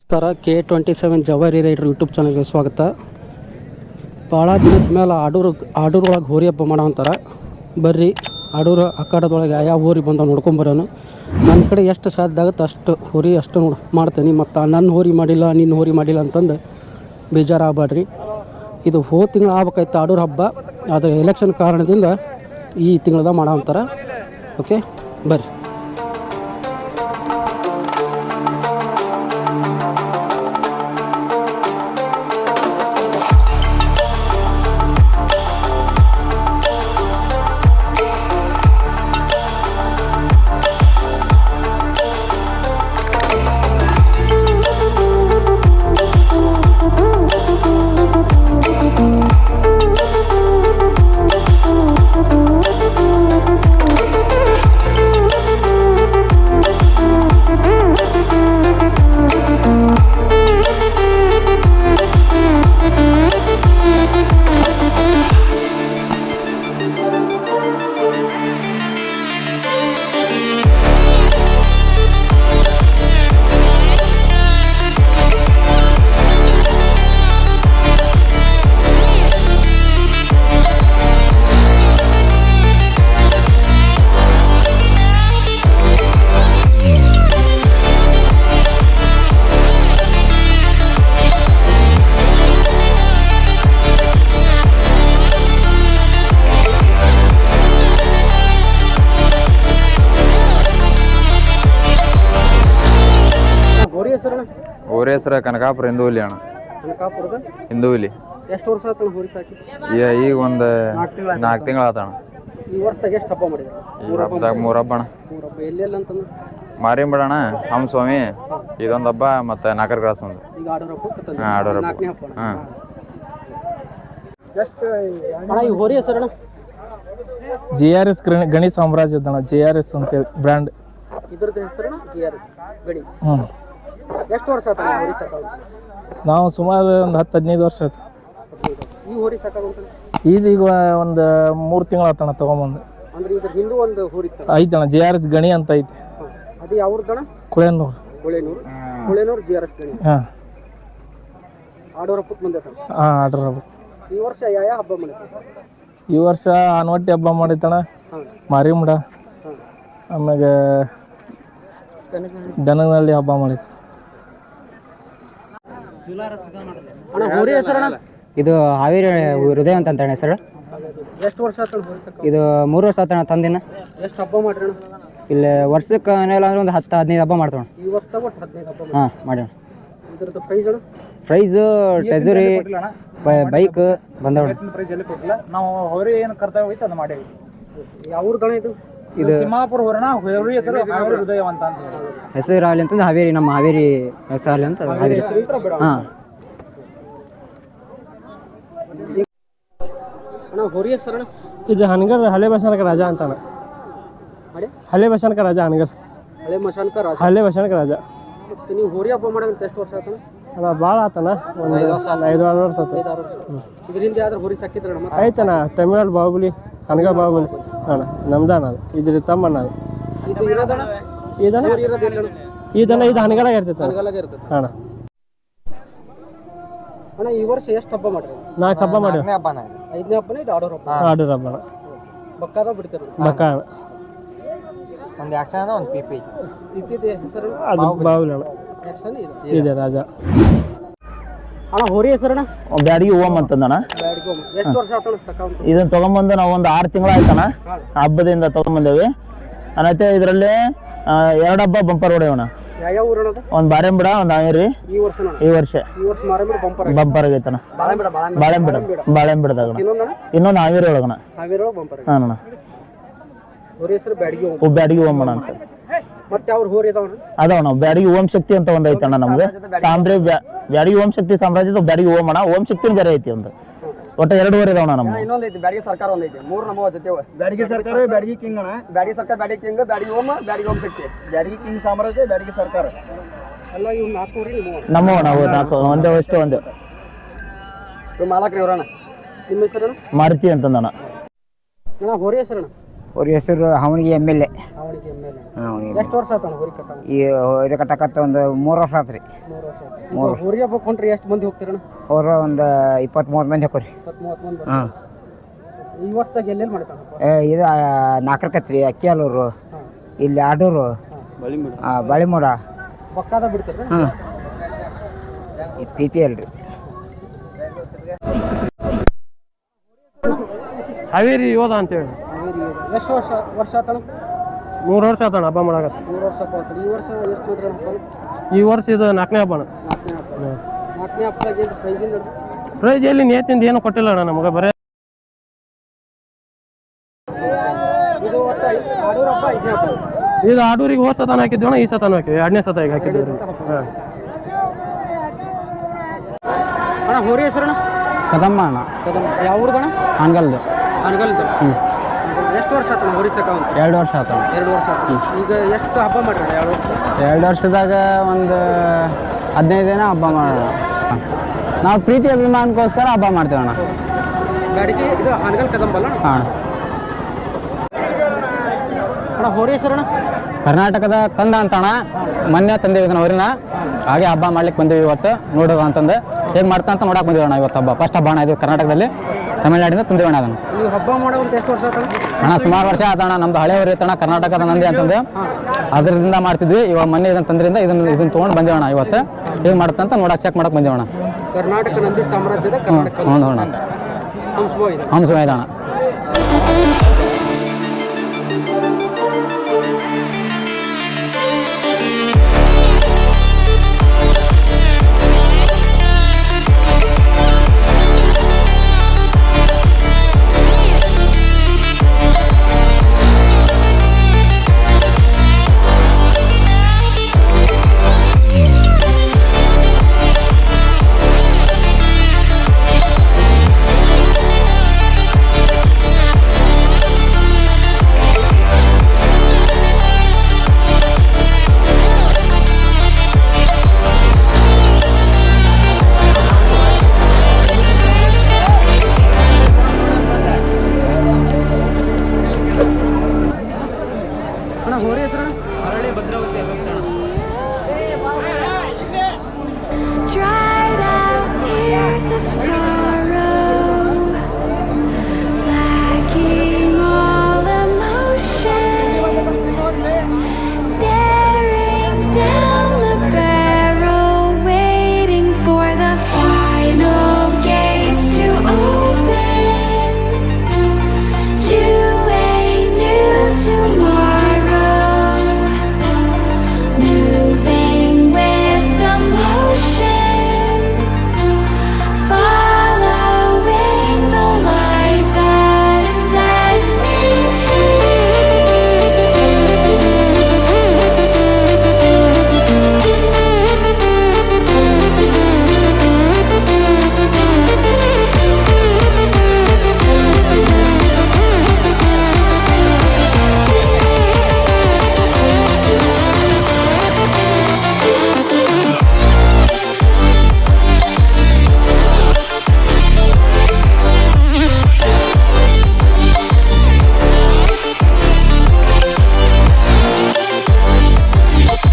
ನಮಸ್ಕಾರ. K27 ಜವಾರಿ rider YouTube ಚಾನಲ್ಗೆ ಸ್ವಾಗತ. ಭಾಳ ದಿನದ ಮೇಲೆ ಆಡೂರೊಳಗೆ ಹೋರಿ ಹಬ್ಬ ಮಾಡೋ ಅಂತಾರೆ. ಬರ್ರಿ ಆಡೂರು ಅಖಾಡದೊಳಗೆ ಯಾವ ಹೋರಿ ಬಂದ ನೋಡ್ಕೊಂಬರೋನು. ನನ್ನ ಕಡೆ ಎಷ್ಟು ಸಾಧ್ಯ ಆಗುತ್ತೆ ಅಷ್ಟು ಹೋರಿ ಅಷ್ಟು ಮಾಡ್ತೀನಿ. ಮತ್ತು ನನ್ನ ಹೋರಿ ಮಾಡಿಲ್ಲ ನಿನ್ನ ಹೋರಿ ಮಾಡಿಲ್ಲ ಅಂತಂದು ಬೇಜಾರಾಗಬೇಡ್ರಿ. ಇದು ತಿಂಗಳು ಆಗ್ಬೇಕಾಯ್ತು ಆಡೂರು ಹಬ್ಬ. ಆದರೆ ಎಲೆಕ್ಷನ್ ಕಾರಣದಿಂದ ಈ ತಿಂಗಳದಾಗ ಮಾಡೋ ಅಂತಾರೆ. ಓಕೆ ಬರ್ರಿ. ಊರ ಹೆಸರು ಕನಕಾಪುರ ಹಿಂದೂಲಿ ಅಣ್ಣ. ಕನಕಾಪುರದ ಹಿಂದೂಲಿ. ಎಷ್ಟು ವರ್ಷ ಆತಣ್ಣ ಹೋರಿ ಸಾಕಿ? ಈಗ ಒಂದು 4 ತಿಂಗಳು ಆತಣ್ಣ. ಈ ವರ್ಷದಾಗ ಎಷ್ಟು ಹಬ್ಬ ಮಾಡಿದ್ರು? ಈ ಹಬ್ಬದಾಗ 3 ಹಬ್ಬ ಅಣ್ಣ. 3 ಹಬ್ಬ ಎಲ್ಲೆಲ್ಲ ಅಂತಂದ್ರೆ ಮಾರಿಯಂಬಡಣ, ಹಮ್ ಸ್ವಾಮಿ ಇದೊಂದು ಹಬ್ಬ, ಮತ್ತು ನಾಲ್ಕರ ಕ್ರಾಸ್ ಒಂದು. ಈಗ ಆಡೋರ ಹಬ್ಬ. ಆಡೋರ ಹಬ್ಬ. ಹಾಂ. ಅಣ್ಣ ಈ ಹೋರಿ ಹೆಸರಣ್ಣ? JRS ಗಣಿ ಸಾಮ್ರಾಜ್ಯದ JRS ಅಂತೇಳಿ ಬ್ರ್ಯಾಂಡ್. ಇದ್ರದ್ದು ಹೆಸರಣ್ಣ JRS ಗಣಿ. ಎಷ್ಟು ವರ್ಷ ಆತ ಹೋರಿ ಸಾಕಾಗ? ನಾವು ಸುಮಾರು ಒಂದು 10-15 ವರ್ಷ ಆಯ್ತು. ಈ ಹೋರಿ ಸಾಕಾಗುಂಟ ಈಗ ಒಂದು 3 ತಿಂಗಳು ಆತಣ್ಣ ತೊಗೊಂಬಂದು. ಅಂದ್ರೆ ಇದ್ರ ಹಿಂದೂ ಒಂದು ಹೋರಿ ಐತಣ್ಣ, JRS ಗಣಿ ಅಂತ ಐತಿ. ಅದು ಯಾವ್ದಣ್ಣ? ಕುಳೇನೂರು JRS ಗಣಿ. ಹಾಂ. ಆಡೋರ ಹಬ್ಬಕ್ಕೆ ಬಂದೈತ? ಹಾಂ, ಆರ್ಡರ್ ಹಬ್ಬ. ಈ ವರ್ಷ ಯಾವ ಹಬ್ಬ ಮಾಡಿತ್ತು? ಈ ವರ್ಷ ಆನವಟ್ಟಿ ಹಬ್ಬ ಮಾಡಿತಣ್ಣ, ಮಾರಿಮುಡ, ಆಮ್ಯಾಗ ದನಗನಹಳ್ಳಿ ಹಬ್ಬ ಮಾಡಿತ್ತು. ಅಣ್ಣ ಹೋರಿ ಹೆಸರಣ್ಣ? ಇದು ಹಾವೇರಿ ಹೃದಯ ಅಂತ ಹೆಸರು. ಎಷ್ಟು ವರ್ಷ ಆತ? ಇದು 3 ವರ್ಷ ಆತಣ್ಣ ತಂದಿನ. ಎಷ್ಟು ಹಬ್ಬ ಮಾಡ್ರಿ? ಇಲ್ಲಿ ವರ್ಷಕ್ಕೆ ಏನಿಲ್ಲ ಅಂದ್ರೆ ಒಂದು 10-15 ಹಬ್ಬ ಮಾಡ್ತೇವೆ. ಈ ವರ್ಷದಾಗ ಒಟ್ಟು 15 ಹಬ್ಬ. ಹಾಂ ಮಾಡ್ಯಾವ. ಇದ್ರದ್ದು ಪ್ರೈಸ್ ಅಣ್ಣ? ಪ್ರೈಸು ಟ್ರೆಜರಿ ಬೈಕ್ ಬಂದವ. ನಾವು ಹೋರಿ ಏನು ಕರ್ತವ್ಯ ಹೋಯ್ತು ಅದು ಮಾಡೇವಿ. ಯಾವ್ದಣ ಇದು? ಇದು ತಿಮ್ಮಾಪುರ ಹೋರಣ, ಹೋರಿ ಹೆಸರು ಹಾವೇರಿ ಹೃದಯ ಅಂತ ಹೆಸರು ಆಗಲಿ ಅಂತಂದು ಹಾವೇರಿ, ನಮ್ಮ ಹಾವೇರಿ ಹೆಸರು ಅಂತ ಹಾವೇರಿ. ಹಾಂ. ಅಣ್ಣ ಹೋರಿ ಹೆಸರಣ್ಣ? ಇದು ಹನಗರ್ ಹಳೆ ಬಸನಕ ರಾಜ ಅಂತಾನ. ಹಳೆ ಬಸನಕ ರಾಜ ಹನಗರ್. ಹಳೆ ಮಶಾನಕ ರಾಜ. ಹಳೆ ಬಸನಕ ರಾಜ. ಮತ್ತೆ ನೀವು ಹೋರಿ ಹಬ್ಬ ಮಾಡಂತ ಎಷ್ಟು ವರ್ಷ ಆತಣ್ಣ? ಅದ ಭಾಳ ಆತನ, ಒಂದು 5-6 ವರ್ಷ ಆತ. 5-6 ವರ್ಷ. ಇದರಿಂದ ಯಾವ್ದಾರು ಹೋರಿ ಸಾಕಿದ್ರಣ್ಣ? ಐತಣ್ಣ, ತಮಿಳ್ನಾಡು ಬಾಹುಬಲಿ, ಹನಗ ಬಾಹುಬಲಿ ಅಣ್ಣ, ನಮ್ದಾನ ಅದು. ಇದ್ರ ತಮ್ಮಣ್ಣ ಅದು. ಇದು ಇರೋದಣ್ಣ? ಇದನ್ನ ಹೋರಿ ಇರೋದು ಎಲ್ಲಣ್ಣ? ಇದನ್ನ ಇದು ಹನಗಲಾಗ ಇರ್ತೈತೆ. ಹನಗಲಾಗ ಇರ್ತದೆ ಅಣ್ಣ. ಅಣ್ಣ ಈ ವರ್ಷ ಎಷ್ಟು ಹಬ್ಬ ಮಾಡ್ರಿ? 4 ಹಬ್ಬ ಮಾಡಿ. 5ನೇ ಹಬ್ಬನೇ ಇದು ಆಡೋರ ಹಬ್ಬ. ಆಡೂರು ಹಬ್ಬ ಬಕ್ಕಾದ ಬಿಡ್ತಾರೆ. ಬಕ್ಕ ಒಂದು ಆಕ್ಷನ್ ಒಂದು ಪಿಪಿ. ಪಿಪಿದ ಹೆಸರು? ಅದು ಬಾಹುಬಲಿ ಅಣ್ಣ. ಆಕ್ಷನ್ ಇದೆ ರಾಜ. ಅಣ್ಣ ಹೋರಿ ಹೆಸರಣ್ಣ? ಬ್ಯಾಡಿಗೆ ಓಮ್ ಅಂತಂದಣ್ಣ. ಎಷ್ಟು ವರ್ಷ ಆತಣ್ಣ ಸಾಕಾವಂತ? ಇದನ್ನ ತಗೊಂಬಂದು ನಾವು ಒಂದು 6 ತಿಂಗಳು ಆಯ್ತಣ್ಣ. ಹಬ್ಬದಿಂದ ತಗೊಂಬಂದೇವಿ. ಅನ್ನತ್ತೆ ಇದರಲ್ಲಿ 2 ಹಬ್ಬ ಬಂಪರ್ ಹೊಡೆಯೋಣ. ಯಾವ ಊರಣ್ಣ? ಒಂದು ಬಾರೆಂಬಿಡ, ಒಂದು ಹಾವೇರಿ. ಈ ವರ್ಷ ಮಾರೇಬಿಡ ಬಂಪರ್ ಆಗೈತಣ್ಣ. ಬಾಳೆಂಬಿಡದಾಗ ಇನ್ನೊಂದು ಹಾವೇರಿ ಒಳಗಣ. ಹಾಂ ಅಣ್ಣ. ಹೋರಿ ಹೆಸರು ಬ್ಯಾಡಿಗೆ ಓಮಣ್ಣ ಅಂತ. ಮತ್ತೆ ಅವ್ರ ಹೋರಿ ಅದಾವಣ್ಣ? ಅದಾವಣ್ಣ. ಬ್ಯಾಡಿಗೆ ಓಂ ಶಕ್ತಿ ಅಂತ ಒಂದು ಐತಣ್ಣ ನಮ್ಗೆ. ಬ್ಯಾಡಿಗೆ ಓಂ ಶಕ್ತಿ ಸಾಮ್ರಾಜ್ಯದ ಬ್ಯಾಡಿಗೆ ಓಮಣ್ಣ. ಓಂ ಶಕ್ತಿನ ಬೇರೆ ಐತಿ ಒಂದು. ಒಟ್ಟು 2 ಹೋರಿ ಅದಾವಣ್ಣ ನಮ್ಗೆ. ಇನ್ನೊಂದು ಐತಿ ಬ್ಯಾಡಿಗೆ ಸರ್ಕಾರ ಒಂದು ಐತಿ. 3 ನಮ್ಮ ಜೊತೆ ಬ್ಯಾಡಿಗೆ ಸರ್ಕಾರ, ಬ್ಯಾಡಿಗೆ ಕಿಂಗ್ ಅಣ್ಣ. ಬ್ಯಾಡಿಗೆ ಸರ್ಕಾರ, ಬ್ಯಾಡಿಗೆ ಕಿಂಗ್, ಬ್ಯಾಡಿಗೆ ಓಂ, ಬ್ಯಾಡಿಗೆ ಓಂ ಶಕ್ತಿ, ಬ್ಯಾಡಿಗೆ ಕಿಂಗ್ ಸಾಮ್ರಾಜ್ಯ, ಬ್ಯಾಡಿಗೆ ಸರ್ಕಾರ ಎಲ್ಲ ಇವ್ 4 ಹೋರಿ ನಮ್ಮವಣ್ಣ. 4 ಒಂದೇ ಅಷ್ಟು ಒಂದು ಮಾಲಕ್ರಿ ಅವರಣ್ಣ. ನಿಮ್ಮ ಹೆಸರಣ್ಣ? ಮಾರುತಿ ಅಂತಂದಣ್ಣ. ಹೋರಿ ಹೆಸರಣ್ಣ? ಅವ್ರ ಹೆಸರು ಅವನಿಗೆ MLA. ಎಷ್ಟು ವರ್ಷ ಆಯ್ತು ಹೋರಿ ಕಟ್ಟ? ಈ ಹೋರಿ ಕಟ್ಟಕತ್ತ ಒಂದು 3 ವರ್ಷ ಆತ್ರಿ. 3 ವರ್ಷ ಆಯ್ತು. ಈಗ ಹೋರಿ ಹಬ್ಬಕ್ಕೆ ಹೊಂಟ್ರಿ ಎಷ್ಟು ಮಂದಿ ಹೋಗ್ತೀರಣ್ಣ? ಅವ್ರ ಒಂದು 20-30 ಮಂದಿ ಹಾಕೋರಿ. 20-30 ಮಂದಿ. ಹಾಂ ಈ ವರ್ಷದಾಗ ಎಲ್ಲೆಲ್ಲಿ ಮಾಡ್ತಾರಪ್ಪ? ಇದು ನಾಲ್ಕರ್ಕತ್ರಿ, ಅಕ್ಕಿಯಾಲೂರು, ಇಲ್ಲಿ ಆಡೂರು, ಬಾಳಿಮೂಡ, ಬಕ್ಕಾದ ಬಿಡ್ತೀರ? ಹಾಂ PPL ರೀ. ಹಾವೇರಿ ಯೋಧ ಅಂತೇಳಿ. ಎಷ್ಟು ವರ್ಷ ಆತಣ? 3 ವರ್ಷ ಆತಣ ಹಬ್ಬ ಮಾಡಕತ್ತ. 3 ವರ್ಷ ಆತಣ. ಈ ವರ್ಷ ಎಷ್ಟು ಮಾಡ್ರಿ ಹಬ್ಬ? ಈ ವರ್ಷ ಇದು 4ನೇ ಹಬ್ಬ ಅಣ್ಣ. 4ನೇ ಹಬ್ಬದಾಗ ಏನು ಪ್ರೈಸ್ ಇಲ್ಲ? ಪ್ರೈಜ್ ಎಲ್ಲಿ ನೇತಿಂದ ಏನು ಕೊಟ್ಟಿಲ್ಲ ಅಣ್ಣ ನಮಗೆ. ಬರೀ ಇದು ಒಟ್ಟು ಆಡೂರು ಹಬ್ಬ 5ನೇ ಹಬ್ಬ. ಇದು ಆಡೂರಿಗೆ ಹೋದ ಸತಾನ ಹಾಕಿದ್ವಿ ಅಣ್ಣ, ಈ ಸತಾನ ಹಾಕಿವಿ, 2ನೇ ಸತ ಈಗ ಹಾಕಿದ್ವಿ. ಹಾಂ ಅಣ್ಣ ಹೋರಿ ಹೆಸರಣ್ಣ? ಕದಮ್ಮ ಅಣ್ಣ. ಕದಂ. ಯಾವ ಊರ್ದಣ್ಣ? ಹಾನಗಲ್ದು. ಅನಗಲ್ದ. ಎಷ್ಟು ವರ್ಷ ಆತಣ್ಣ ಹೋರಿ ಸಾಕವಂತ? 2 ವರ್ಷ ಆತಣ್ಣ. 2 ವರ್ಷ ಆತ. ಈಗ ಎಷ್ಟು ಹಬ್ಬ ಮಾಡ್ರಿ 2 ವರ್ಷ? 2 ವರ್ಷದಾಗ ಒಂದು 15 ದಿನ ಹಬ್ಬ ಮಾಡೋಣ. ನಾವು ಪ್ರೀತಿ ಅಭಿಮಾನಕ್ಕೋಸ್ಕರ ಹಬ್ಬ ಮಾಡ್ತೇವೆ ಅಣ್ಣ. ಗಾಡಿಗೆ ಇದು ಅನಗಲ್ ಕದಂಬಲ್ಲ ಹಾಂ ಅಣ್ಣ. ಹೋರಿ ಹೆಸರಣ್ಣ? ಕರ್ನಾಟಕದ ಕಂದ ಅಂತಣ್ಣ. ಮೊನ್ನೆ ತಂದೇವಿ ಇದನ್ನ ಹೊರಿನ, ಹಾಗೆ ಹಬ್ಬ ಮಾಡ್ಲಿಕ್ಕೆ ಬಂದೀವಿ ಇವತ್ತು ನೋಡೋದು ಅಂತಂದು. ಹೇಗೆ ಮಾಡ್ತಾ ಅಂತ ನೋಡಕ್ಕೆ ಬಂದೀವಿ ಅಣ್ಣ ಇವತ್ತು. ಫಸ್ಟ್ ಹಬ್ಬ ಅಣ್ಣ ಇದು ಕರ್ನಾಟಕದಲ್ಲಿ, ತಮಿಳ್ನಾಡಿಂದ ತಂದೇವಿ ಅಣ್ಣ ಅದನ್ನು. ನೀವು ಹಬ್ಬ ಮಾಡೋವಂತ ಎಷ್ಟು ವರ್ಷ ಆತಣ್ಣ? ಅಣ್ಣ ಸುಮಾರು ವರ್ಷ ಆತಣ್ಣ. ನಮ್ದು ಹಳೆ ಊರು ಇತ್ತಣ್ಣ, ಕರ್ನಾಟಕದ ನಂದಿ ಅಂತಂದು. ಅದರಿಂದ ಮಾಡ್ತಿದ್ವಿ. ಇವಾಗ ಮೊನ್ನೆ ಇದನ್ನು ತಂದ್ರಿಂದ ಇದನ್ನ ತೊಗೊಂಡು ಬಂದೇವಣ್ಣ ಇವತ್ತು. ಹೇಗೆ ಮಾಡುತ್ತಂತ ನೋಡಕ್ಕೆ ಚೆಕ್ ಮಾಡಕ್ಕೆ ಬಂದೇವಣ್ಣ. ಕರ್ನಾಟಕ ನಂದಿ ಸಾಮ್ರಾಜ್ಯದ ಕರ್ನಾಟಕ ಹ್ಞೂ ಅಣ್ಣ. ಹಂಸಭಾವ ಇದೆ. ಹಂಸ ಅಣ್ಣ.